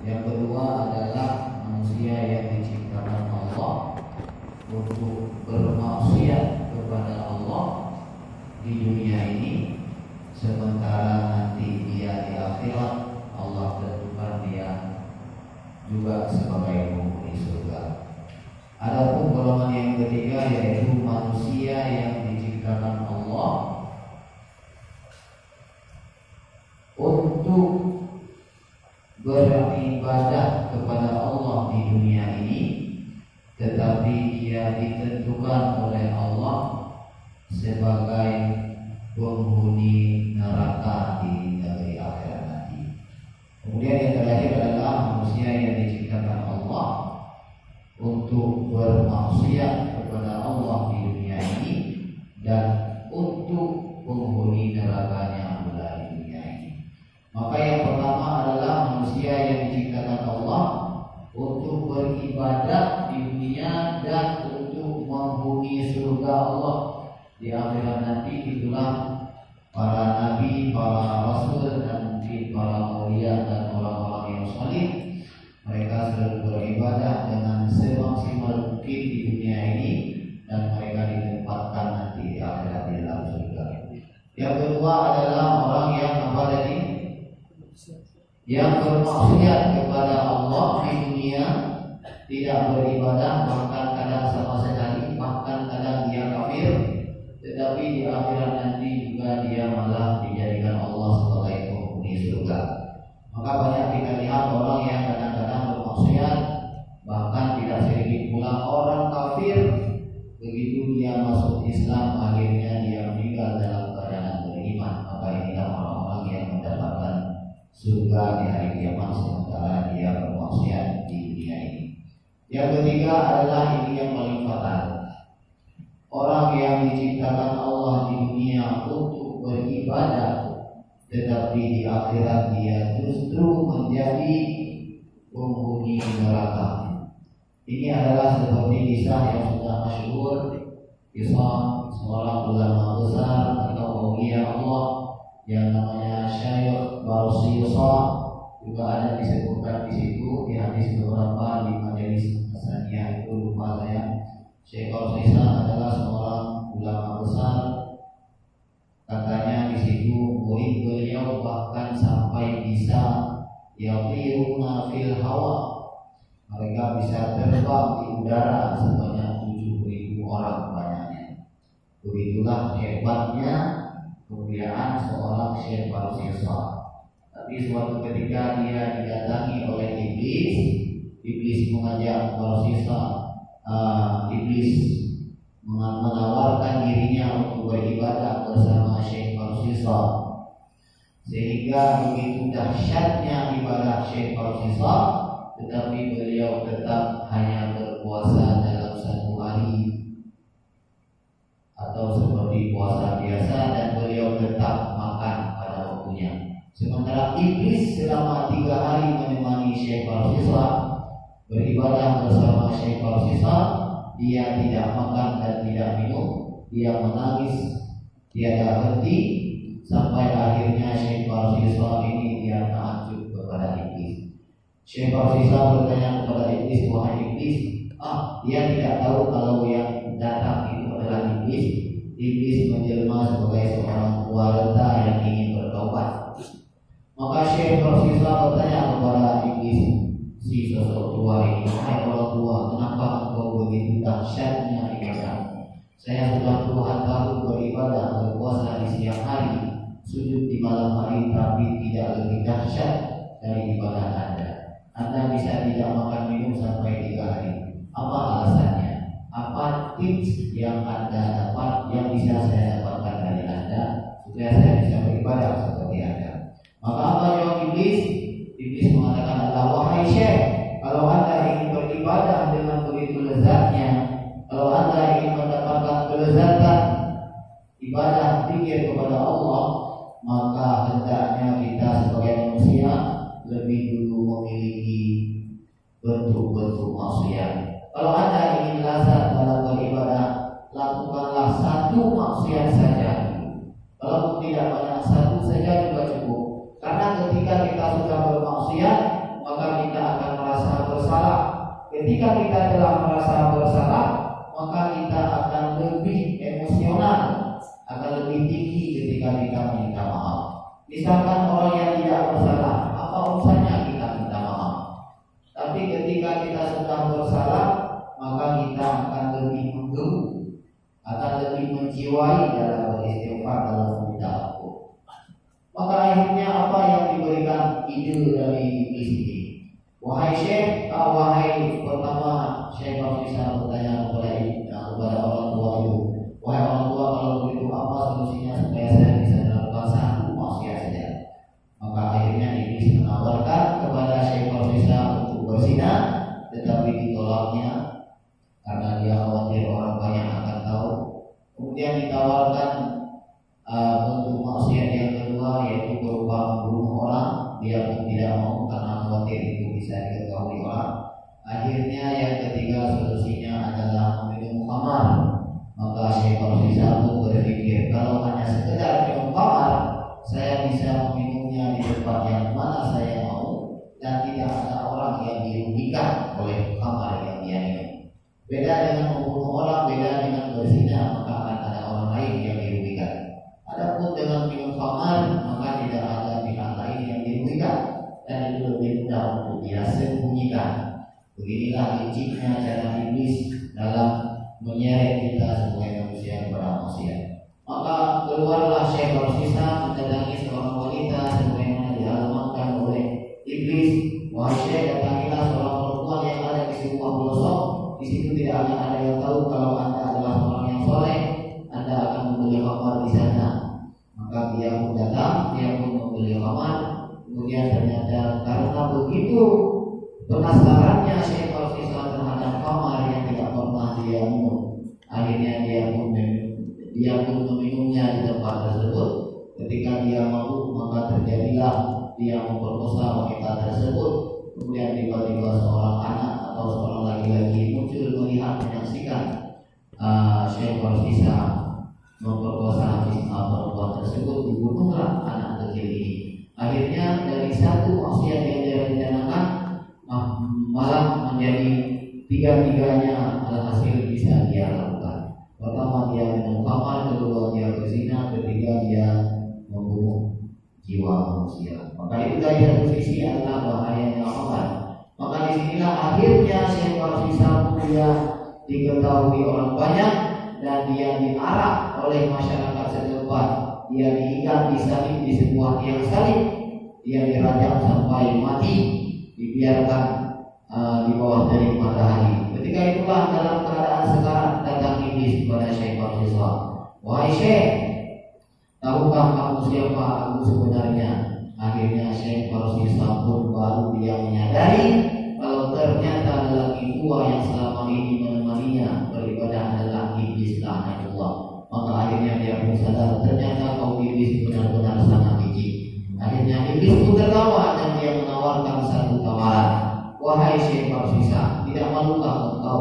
Yang kedua adalah manusia yang diciptakan Allah untuk bermaksiat kepada Allah di dunia ini, sementara nanti dia di akhirat Allah tentukan dia juga sebagai penghuni surga. Adapun golongan yang ketiga yaitu manusia yang diciptakan Allah untuk beribadah kepada Allah di dunia ini, tetapi dia ditentukan oleh Allah sebagai penghuni neraka di negeri akhirat nanti. Kemudian yang terakhir adalah manusia yang diciptakan Allah untuk bermaksiat kepada Allah di dunia ini dan untuk penghuni nerakanya pula di dunia ini. Maka yang pertama adalah manusia yang diciptakan Allah untuk beribadah di dunia dan untuk menghuni surga Allah di akhirat nanti. Itulah para nabi, para rasul, dan mungkin para aulia dan orang-orang yang salih. Mereka selalu beribadah dengan semaksimal mungkin di dunia ini dan mereka ditempatkan nanti di akhirat di dalam surga. Yang kedua adalah orang yang apa tadi? Yang bermaksiat kepada Allah di dunia, tidak beribadah, bahkan kadang sama sekali, bahkan kadang dia kafir, tetapi di akhirat nanti juga dia malah dijadikan Allah sebagai penghuni surga. Maka banyak kita lihat orang yang kadang-kadang bermaksiat, bahkan tidak sedikit pula orang kafir, begitu dia masuk Islam akhirnya dia meninggal dalam keadaan beriman. Maka inilah orang-orang yang mendapatkan surga di hari kiamat sementara dia bermaksiat di dunia ini. Yang ketiga adalah ini yang paling fatal. Orang yang diciptakan Allah di dunia untuk beribadah, tetapi di akhirat dia justru menjadi penghuni neraka. Ini adalah seperti kisah yang sudah masyhur, kisah seorang ulama besar atau aulia Allah yang namanya Syekh Barsisa, juga ada disebutkan di situ di hadis beberapa di majelis Hasaniyah itu lupa saya. Syekh Barsisa adalah seorang ulama besar. Katanya di situ murid beliau bahkan sampai bisa yaqiruna fil hawa. Mereka bisa terbang di udara sebanyak 7.000 orang banyaknya. Begitulah hebatnya kemuliaan seorang Syekh Barsisa. Tapi suatu ketika dia didatangi oleh iblis. Iblis mengajak Barsisa, iblis menawarkan dirinya untuk beribadah bersama Syekh Barsisa, sehingga begitu dahsyatnya ibadah Syekh Barsisa, tetapi beliau tetap hanya berpuasa dalam satu hari atau seperti puasa biasa, dan beliau tetap makan pada waktunya. Sementara iblis selama 3 hari menemani Syekh Barsisa beribadah bersama Syekh Barsisa, dia tidak makan dan tidak minum, dia menangis tiada henti sampai akhirnya Syekh Barsisa ini dia takjub kepada iblis. Syekh Barsisa bertanya kepada iblis, wahai iblis, dia tidak tahu kalau yang datang itu adalah iblis. Iblis menjelma sebagai seorang wanita yang ingin bertobat. Maka Syekh Barsisa bertanya kepada iblis, si sosok tua ini, hai orang tua, kenapa engkau begitu dahsyatnya ibadah? Saya sudah puluhan tahun beribadah, berpuasa di siang hari, sujud di malam hari, tapi tidak lebih dahsyat dari ibadah Anda. Anda bisa tidak makan minum sampai 3 hari. Apa alasannya? Apa tips yang Anda dapat yang bisa saya dapatkan dari Anda supaya saya bisa beribadah seperti Anda? Maka apa jawab iblis? Iblis mengatakan, wahai Syekh, kalau Anda ingin beribadah dengan begitu lezatnya, kalau Anda ingin mendapatkan kelezatan ibadah zikir kepada Allah, maka hendaknya kita sebagai manusia lebih dulu memiliki bentuk-bentuk maksiat. Kalau Anda ingin lazat dalam beribadah, lakukanlah satu maksiat saja. Kalau tidak banyak, satu saja juga cukup. Karena ketika kita sudah bermaksiat, maka kita Ketika kita telah merasa bersalah, maka kita akan lebih emosional, akan lebih tinggi ketika kita minta maaf. Misalkan orang yang tidak bersalah, apa urusannya kita minta maaf? Tapi ketika kita sudah bersalah, maka kita akan lebih menggebu, akan lebih menjiwai dalam beristighfar, dalam meminta ampun. Maka akhirnya apa yang diberikan ide dari iblis ini? Wahai Syekh, wahai pertama Syekh bisa bertanya kepada orang tua itu, wahai orang tua, kalau begitu apa solusinya supaya saya bisa melakukan satu maksiat saja? Maka akhirnya iblis menawarkan kepada Syekh bisa untuk berzina, tetapi ditolaknya karena dia khawatir orang banyak akan tahu. Kemudian ditawarkan bentuk maksiat yang kedua, yaitu berupa membunuh orang. Dia pun tidak mau karena khawatir itu bisa diketahui orang. Akhirnya yang ketiga solusinya adalah meminum khamar. Maka Syekh Fauzan pun berpikir, kalau hanya sekedar minum khamar, saya bisa meminumnya di tempat yang mana saya mau dan tidak ada orang yang dirugikan oleh khamar yang dia minum. Beda dengan membunuh orang, beda dengan berzina, maka akan ada orang lain yang dirugikan. Adapun dengan minum khamar, maka tidak ada pihak lain yang dirugikan dan itu lebih mudah untuk dia sembunyikan. Beginilah liciknya cara iblis dalam menyeret kita sebagai manusia kepada maksiat. Maka keluarlah Syekh Fauzan mendatangi seorang wanita sebagaimana dialamatkan oleh iblis. Wahai Syekh, datangilah seorang perempuan yang ada di sebuah pelosok. Di situ tidak ada yang tahu kalau Anda adalah orang yang soleh. Anda akan membeli khamar di sana. Maka dia pun datang, dia pun membeli khamar. Kemudian ternyata karena begitu penasarannya Syekh Fauzan terhadap khamar yang tidak pernah dia minum, akhirnya dia pun meminumnya di tempat tersebut. Ketika dia mabuk, maka terjadilah dia memperkosa wanita tersebut. Kemudian tiba-tiba seorang anak atau seorang laki-laki muncul melihat menyaksikan Syekh Fauzan memperkosa perempuan tersebut. Dibunuhlah anak kecil ini. Akhirnya dari satu maksiat yang dia rencanakan malah menjadi tiga-tiganya hasil bisa dia lakukan. Pertama dia minum khamar, kedua dia berzina, ketiga dia membunuh jiwa manusia. Maka itu dari satu sisi adalah bahayanya khamar. Maka disinilah akhirnya Syekh Fauzan dia diketahui orang banyak dan dia diarak oleh masyarakat setempat. Dia diikat, disalib di sebuah tiang salib, dia dirajam sampai mati, dibiarkan di bawah terik matahari. Ketika itulah dalam keadaan sekarang datang iblis kepada Syekh Fauzan. Wahai Syekh, tahukah kamu siapa aku sebenarnya? Akhirnya Syekh Fauzan pun baru dia menyadari kalau ternyata lelaki tua yang selama ini menemaninya beribadah adalah iblis laknatullah. Maka akhirnya dia pun sadar ternyata kaum iblis benar-benar sangat licik. Akhirnya iblis pun tertawa dan dia menawarkan satu tawaran. Wahai Syekh Fauzan, tidak malukah engkau